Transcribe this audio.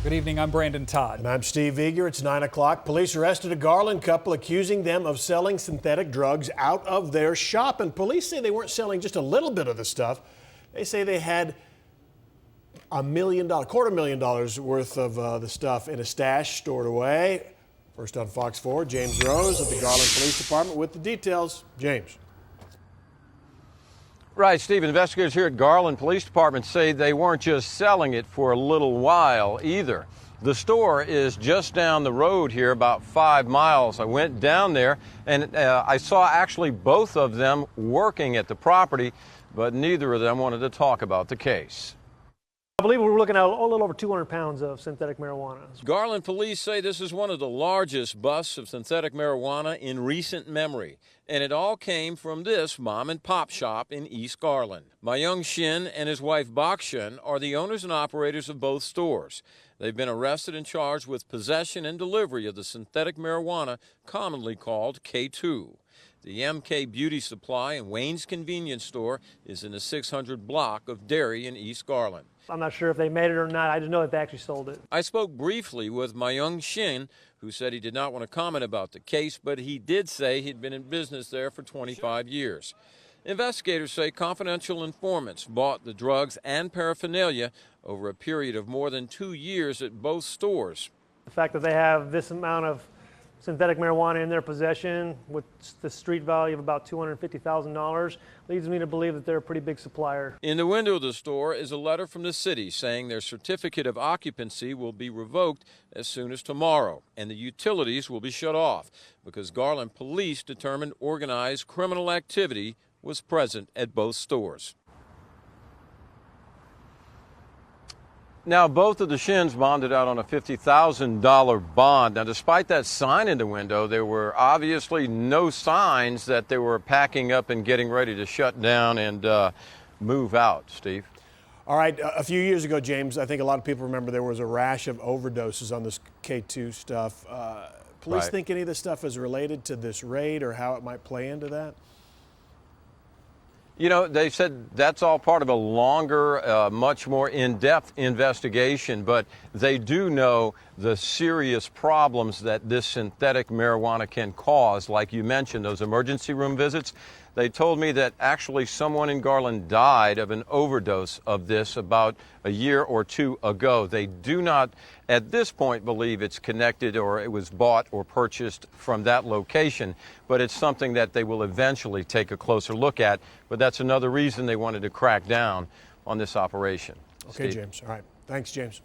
Good evening, I'm Brandon Todd. And I'm Steve Eager. It's 9 o'clock. Police arrested a Garland couple accusing them of selling synthetic drugs out of their shop. And police say they weren't selling just a little bit of the stuff. They say they had $250,000 worth of the stuff in a stash stored away. First on Fox 4, James Rose of the Garland Police Department with the details. James. Right, Steve. Investigators here at Garland Police Department say they weren't just selling it for a little while either. The store is just down the road here, about 5 miles. I went down there and I saw actually both of them working at the property, but neither of them wanted to talk about the case. I believe we're looking at a little over 200 pounds of synthetic marijuana. Garland police say this is one of the largest busts of synthetic marijuana in recent memory. And it all came from this mom and pop shop in East Garland. Mayung Shin and his wife Bok Shin are the owners and operators of both stores. They've been arrested and charged with possession and delivery of the synthetic marijuana commonly called K2. The MK Beauty Supply and Wayne's Convenience Store is in the 600 block of Derry in East Garland. I'm not sure if they made it or not. I just know that they actually sold it. I spoke briefly with Mayung Shin, who said he did not want to comment about the case, but he did say he'd been in business there for 25 years. Investigators say confidential informants bought the drugs and paraphernalia over a period of more than 2 years at both stores. The fact that they have this amount of synthetic marijuana in their possession with the street value of about $250,000 leads me to believe that they're a pretty big supplier. In the window of the store is a letter from the city saying their certificate of occupancy will be revoked as soon as tomorrow, and the utilities will be shut off because Garland police determined organized criminal activity was present at both stores. Now, both of the Shins bonded out on a $50,000 bond. Now, despite that sign in the window, there were obviously no signs that they were packing up and getting ready to shut down and move out, Steve. All right, a few years ago, James, I think a lot of people remember there was a rash of overdoses on this K2 stuff. Police think any of this stuff is related to this raid or how it might play into that? You know, they said that's all part of a longer, much more in-depth investigation, but they do know the serious problems that this synthetic marijuana can cause. Like you mentioned, those emergency room visits. They told me that actually someone in Garland died of an overdose of this about a year or two ago. They do not, at this point, believe it's connected or it was bought or purchased from that location, but it's something that they will eventually take a closer look at. But that's another reason they wanted to crack down on this operation. Okay, Steve. James. All right. Thanks, James.